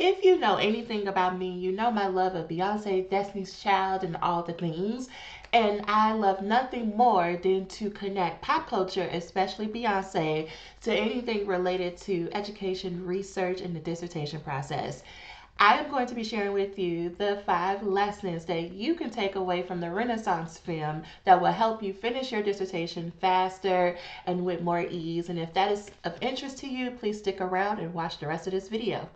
If you know anything about me, you know my love of Beyonce, Destiny's Child, and all the things. And I love nothing more than to connect pop culture, especially Beyonce, to anything related to education, research, and the dissertation process. I am going to be sharing with you the 5 lessons that you can take away from the Renaissance film that will help you finish your dissertation faster and with more ease. And if that is of interest to you, please stick around and watch the rest of this video.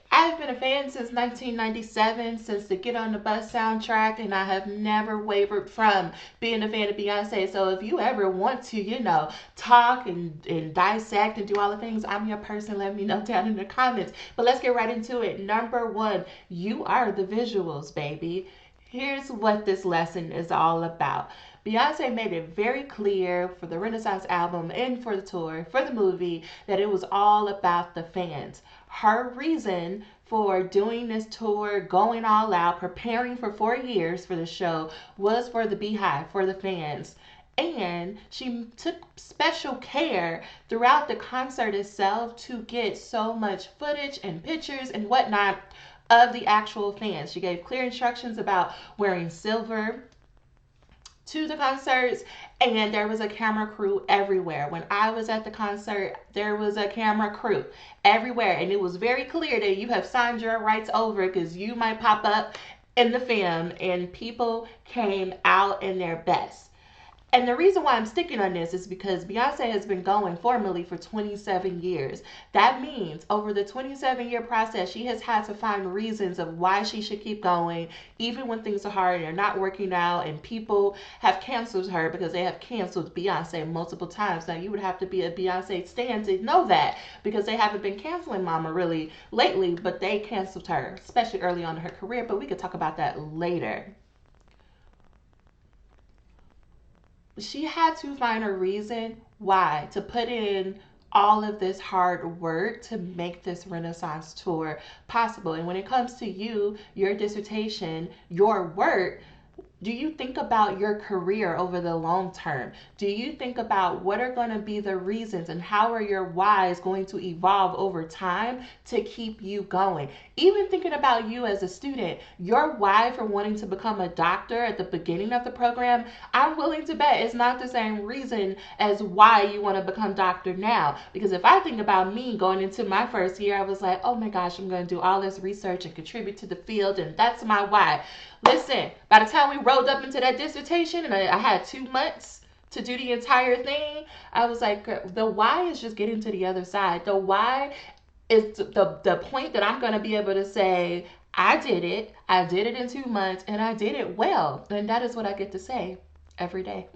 I've been a fan since 1997, since the Get on the Bus soundtrack, and I have never wavered from being a fan of Beyonce. So if you ever want to, talk and dissect and do all the things, I'm your person. Let me know down in the comments. But let's get right into it. Number one, you are the visuals, baby. Here's what this lesson is all about. Beyonce made it very clear for the Renaissance album and for the tour, for the movie, that it was all about the fans. Her reason for doing this tour, going all out, preparing for 4 years for the show, was for the Beehive, for the fans. And she took special care throughout the concert itself to get so much footage and pictures and whatnot of the actual fans. She gave clear instructions about wearing silver to the concerts, and there was a camera crew everywhere. When I was at the concert, there was a camera crew everywhere, and it was very clear that you have signed your rights over because you might pop up in the film, and people came out in their best. And the reason why I'm sticking on this is because Beyonce has been going formally for 27 years. That means over the 27-year process, she has had to find reasons of why she should keep going, even when things are hard and they're not working out, and people have canceled her because they have canceled Beyonce multiple times. Now, you would have to be a Beyonce stan to know that, because they haven't been canceling Mama really lately, but they canceled her, especially early on in her career. But we could talk about that later. She had to find a reason why to put in all of this hard work to make this Renaissance tour possible. And when it comes to you, your dissertation, your work, do you think about your career over the long term? Do you think about what are going to be the reasons and how are your whys going to evolve over time to keep you going? Even thinking about you as a student, your why for wanting to become a doctor at the beginning of the program, I'm willing to bet it's not the same reason as why you want to become doctor now. Because if I think about me going into my first year, I was like, oh my gosh, I'm going to do all this research and contribute to the field, and that's my why. Listen, by the time we rolled up into that dissertation and I had 2 months to do the entire thing, I was like, the why is just getting to the other side. The why is the point that I'm going to be able to say, I did it. I did it in 2 months and I did it well. And that is what I get to say every day.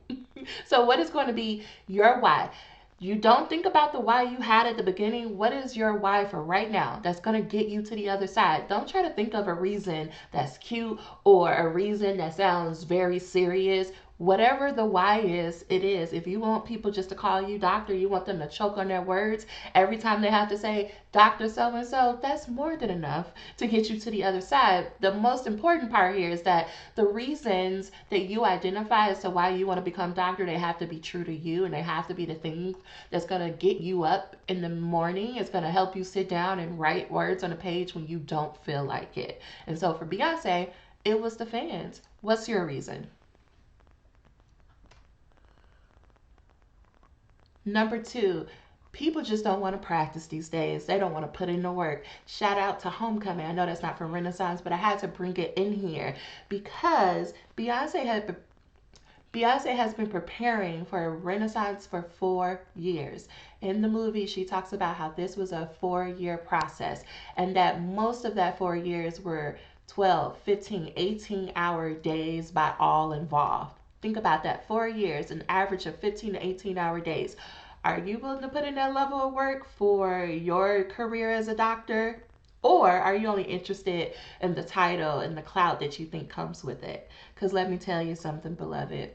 So what is going to be your why? You don't think about the why you had at the beginning. What is your why for right now that's going to get you to the other side? Don't try to think of a reason that's cute or a reason that sounds very serious. Whatever the why is, it is. If you want people just to call you doctor, you want them to choke on their words every time they have to say Dr. So and so, that's more than enough to get you to the other side. The most important part here is that the reasons that you identify as to why you want to become doctor, they have to be true to you, and they have to be the things that's going to get you up in the morning. It's going to help you sit down and write words on a page when you don't feel like it. And so for Beyonce, it was the fans. What's your reason? Number two, people just don't want to practice these days. They don't want to put in the work. Shout out to Homecoming. I know that's not from Renaissance, but I had to bring it in here because Beyonce has been preparing for a Renaissance for 4 years. In the movie, she talks about how this was a 4 year process and that most of that 4 years were 12, 15, 18-hour days by all involved. Think about that, 4 years, an average of 15 to 18-hour days. Are you willing to put in that level of work for your career as a doctor? Or are you only interested in the title and the clout that you think comes with it? Because let me tell you something, beloved.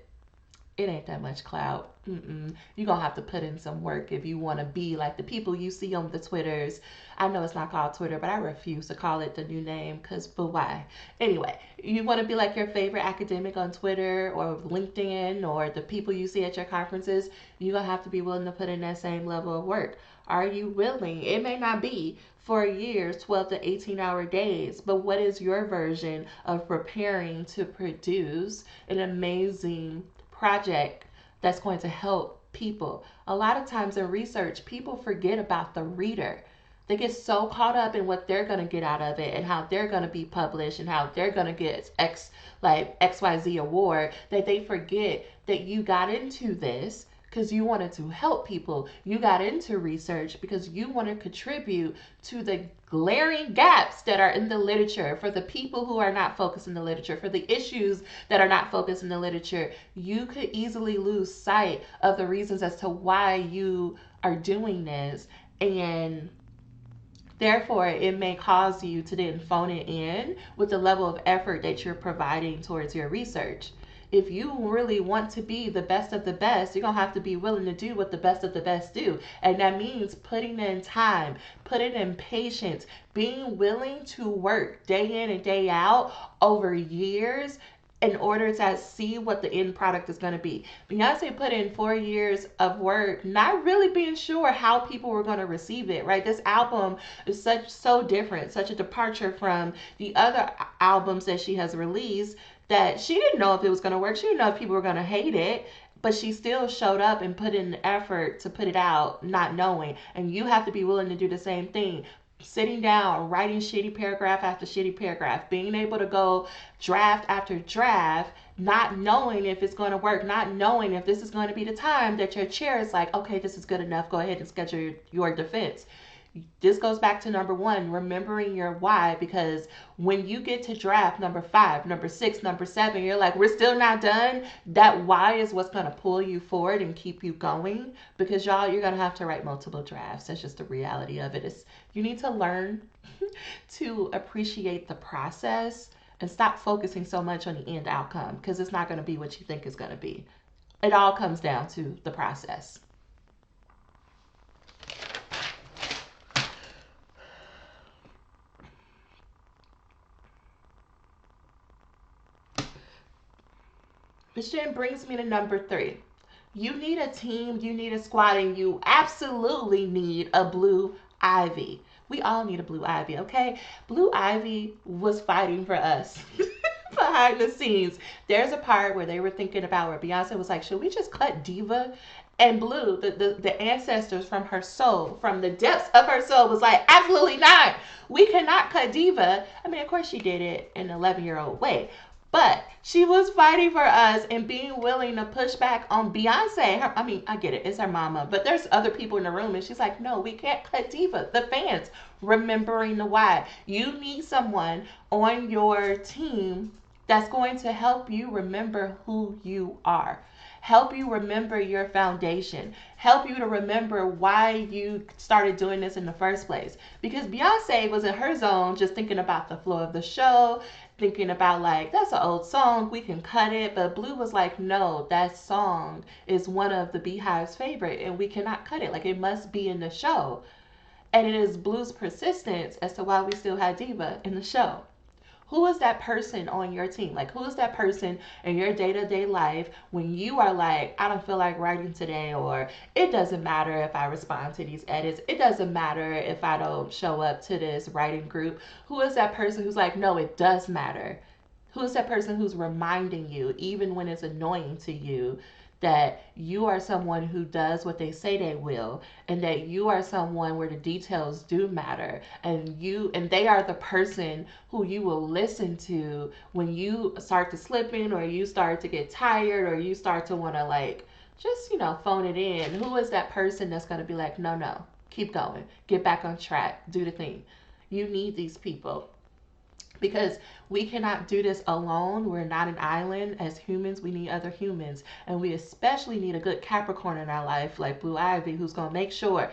it ain't that much clout. You're gonna have to put in some work if you want to be like the people you see on the Twitters. I know it's not called Twitter, but I refuse to call it the new name because, but why? Anyway, you want to be like your favorite academic on Twitter or LinkedIn or the people you see at your conferences. You're gonna have to be willing to put in that same level of work. Are you willing? It may not be for years, 12 to 18-hour days, but what is your version of preparing to produce an amazing project that's going to help people? A lot of times in research, people forget about the reader. They get so caught up in what they're going to get out of it and how they're going to be published and how they're going to get XYZ award that they forget that you got into this because you wanted to help people. You got into research because you want to contribute to the glaring gaps that are in the literature, for the people who are not focused in the literature, for the issues that are not focused in the literature. You could easily lose sight of the reasons as to why you are doing this, and therefore it may cause you to then phone it in with the level of effort that you're providing towards your research. If you really want to be the best of the best, you're going to have to be willing to do what the best of the best do. And that means putting in time, putting in patience, being willing to work day in and day out over years in order to see what the end product is going to be. Beyonce put in 4 years of work, not really being sure how people were going to receive it, right? This album is so different, such a departure from the other albums that she has released, that she didn't know if it was going to work. She didn't know if people were going to hate it, but she still showed up and put in the effort to put it out, not knowing. And you have to be willing to do the same thing. Sitting down, writing shitty paragraph after shitty paragraph, being able to go draft after draft, not knowing if it's going to work, not knowing if this is going to be the time that your chair is like, okay, this is good enough, go ahead and schedule your defense. This goes back to number one, remembering your why, because when you get to draft number 5, number 6, number 7, you're like, we're still not done. That why is what's going to pull you forward and keep you going, because y'all, you're going to have to write multiple drafts. That's just the reality of it. Is you need to learn to appreciate the process and stop focusing so much on the end outcome, because it's not going to be what you think it's going to be. It all comes down to the process. Which then brings me to number 3. You need a team, you need a squad, and you absolutely need a blue ivy. We all need a blue ivy, okay? Blue ivy was fighting for us behind the scenes. There's a part where they were thinking about where Beyonce was like, should we just cut Diva? And Blue, the ancestors from her soul, from the depths of her soul, was like, absolutely not. We cannot cut Diva. I mean, of course she did it in an 11-year-old way. But she was fighting for us and being willing to push back on Beyonce. I mean, I get it. It's her mama. But there's other people in the room. And she's like, no, we can't cut Diva. The fans, remembering the why. You need someone on your team that's going to help you remember who you are. Help you remember your foundation. Help you to remember why you started doing this in the first place. Because Beyonce was in her zone just thinking about the flow of the show, thinking about like, that's an old song, we can cut it. But Blue was like, no, that song is one of the Beehive's favorite and we cannot cut it. Like, it must be in the show. And it is Blue's persistence as to why we still had Diva in the show. Who is that person on your team? Like, who is that person in your day-to-day life when you are like, I don't feel like writing today, or it doesn't matter if I respond to these edits, it doesn't matter if I don't show up to this writing group? Who is that person who's like, no, it does matter? Who is that person who's reminding you, even when it's annoying to you, that you are someone who does what they say they will, and that you are someone where the details do matter, and they are the person who you will listen to when you start to slip in, or you start to get tired, or you start to want to like just phone it in. Who is that person that's going to be like, no, keep going, get back on track, do the thing? You need these people, because we cannot do this alone. We're not an island. As humans, we need other humans, and we especially need a good Capricorn in our life like Blue Ivy, who's going to make sure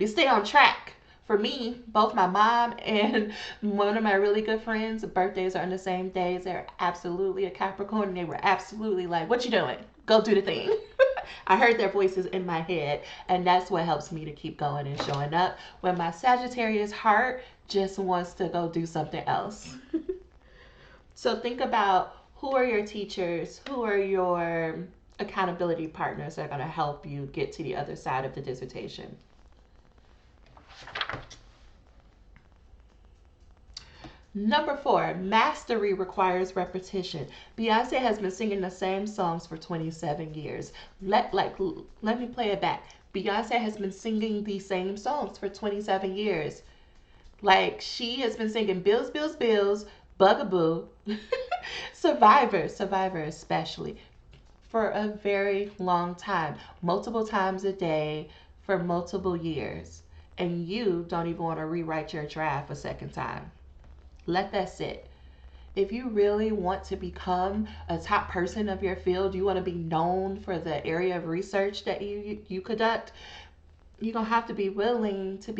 we stay on track. For me, both my mom and one of my really good friends' birthdays are on the same days. They're absolutely a Capricorn, and they were absolutely like, what you doing? Go do the thing. I heard their voices in my head, and that's what helps me to keep going and showing up when my Sagittarius heart just wants to go do something else. So think about, who are your teachers, who are your accountability partners that are going to help you get to the other side of the dissertation. Number 4, mastery requires repetition. Beyonce has been singing the same songs for 27 years. Let me play it back. Beyonce has been singing the same songs for 27 years. Like, she has been singing Bills, Bills, Bills, Bugaboo, Survivor especially, for a very long time, multiple times a day for multiple years. And you don't even want to rewrite your draft a second time. Let that sit. If you really want to become a top person of your field, you want to be known for the area of research that you conduct, you're going to have to be willing to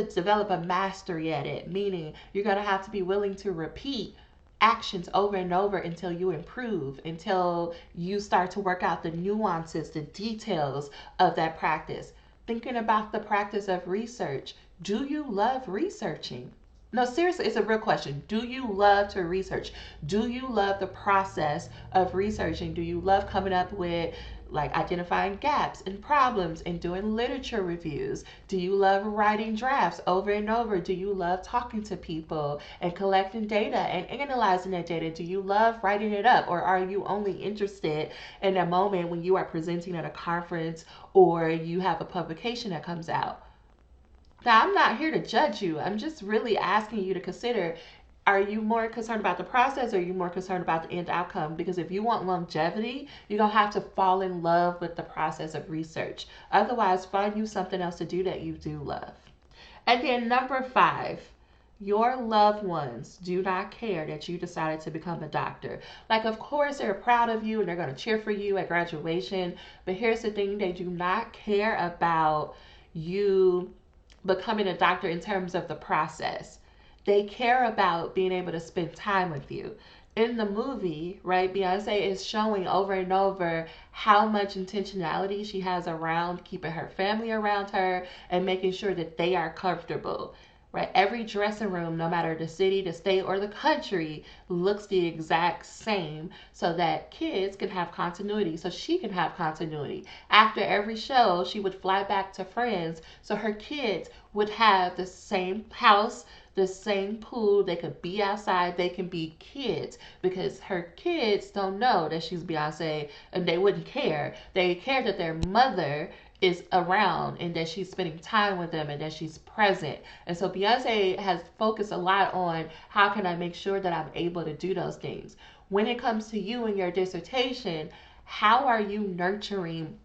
develop a mastery at it. Meaning, you're going to have to be willing to repeat actions over and over until you improve, until you start to work out the nuances, the details of that practice. Thinking about the practice of research. Do you love researching? No, seriously, it's a real question. Do you love to research? Do you love the process of researching? Do you love coming up with, like, identifying gaps and problems and doing literature reviews? Do you love writing drafts over and over? Do you love talking to people and collecting data and analyzing that data? Do you love writing it up? Or are you only interested in a moment when you are presenting at a conference or you have a publication that comes out? Now, I'm not here to judge you. I'm just really asking you to consider, are you more concerned about the process or are you more concerned about the end outcome? Because if you want longevity, you're going to have to fall in love with the process of research. Otherwise, find you something else to do that you do love. And then number 5, your loved ones do not care that you decided to become a doctor. Like, of course, they're proud of you and they're going to cheer for you at graduation. But here's the thing, they do not care about you becoming a doctor in terms of the process. They care about being able to spend time with you. In the movie, right, Beyonce is showing over and over how much intentionality she has around keeping her family around her and making sure that they are comfortable. Right? Every dressing room, no matter the city, the state, or the country, looks the exact same so that kids can have continuity, so she can have continuity. After every show, she would fly back to Friends so her kids would have the same house, the same pool. They could be outside. They can be kids because her kids don't know that she's Beyonce and they wouldn't care. They care that their mother is around and that she's spending time with them and that she's present. And so Beyonce has focused a lot on, how can I make sure that I'm able to do those things? When it comes to you and your dissertation, how are you nurturing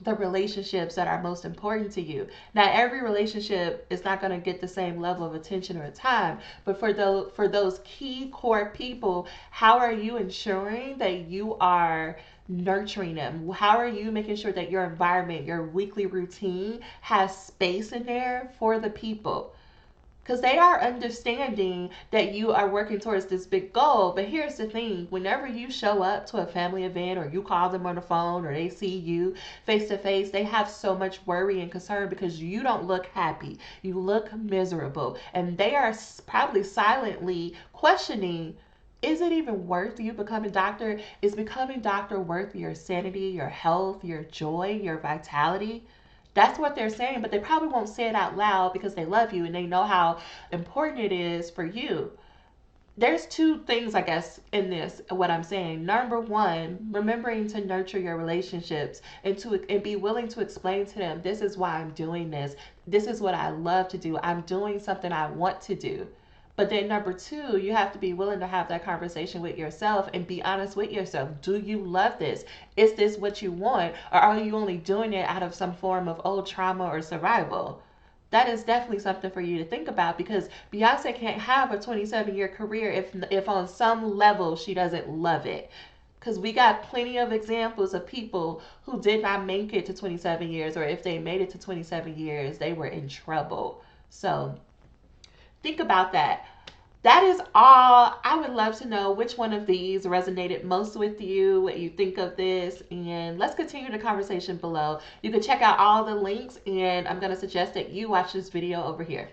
the relationships that are most important to you? Now, every relationship is not going to get the same level of attention or time, but for those key core people, how are you ensuring that you are nurturing them? How are you making sure that your environment, your weekly routine has space in there for the people? Because they are understanding that you are working towards this big goal. But here's the thing, whenever you show up to a family event or you call them on the phone or they see you face to face, they have so much worry and concern because you don't look happy. You look miserable. And they are probably silently questioning, is it even worth you becoming doctor? Is becoming doctor worth your sanity, your health, your joy, your vitality? That's what they're saying, but they probably won't say it out loud because they love you and they know how important it is for you. There's 2 things, I guess, in this, what I'm saying. Number 1, remembering to nurture your relationships and be willing to explain to them, this is why I'm doing this. This is what I love to do. I'm doing something I want to do. But then number 2, you have to be willing to have that conversation with yourself and be honest with yourself. Do you love this? Is this what you want? Or are you only doing it out of some form of old trauma or survival? That is definitely something for you to think about, because Beyonce can't have a 27-year career if on some level she doesn't love it. Because we got plenty of examples of people who did not make it to 27 years, or if they made it to 27 years, they were in trouble. So think about that. that is all. I would love to know which one of these resonated most with you, what you think of this, and let's continue the conversation below. You can check out all the links, and I'm going to suggest that you watch this video over here.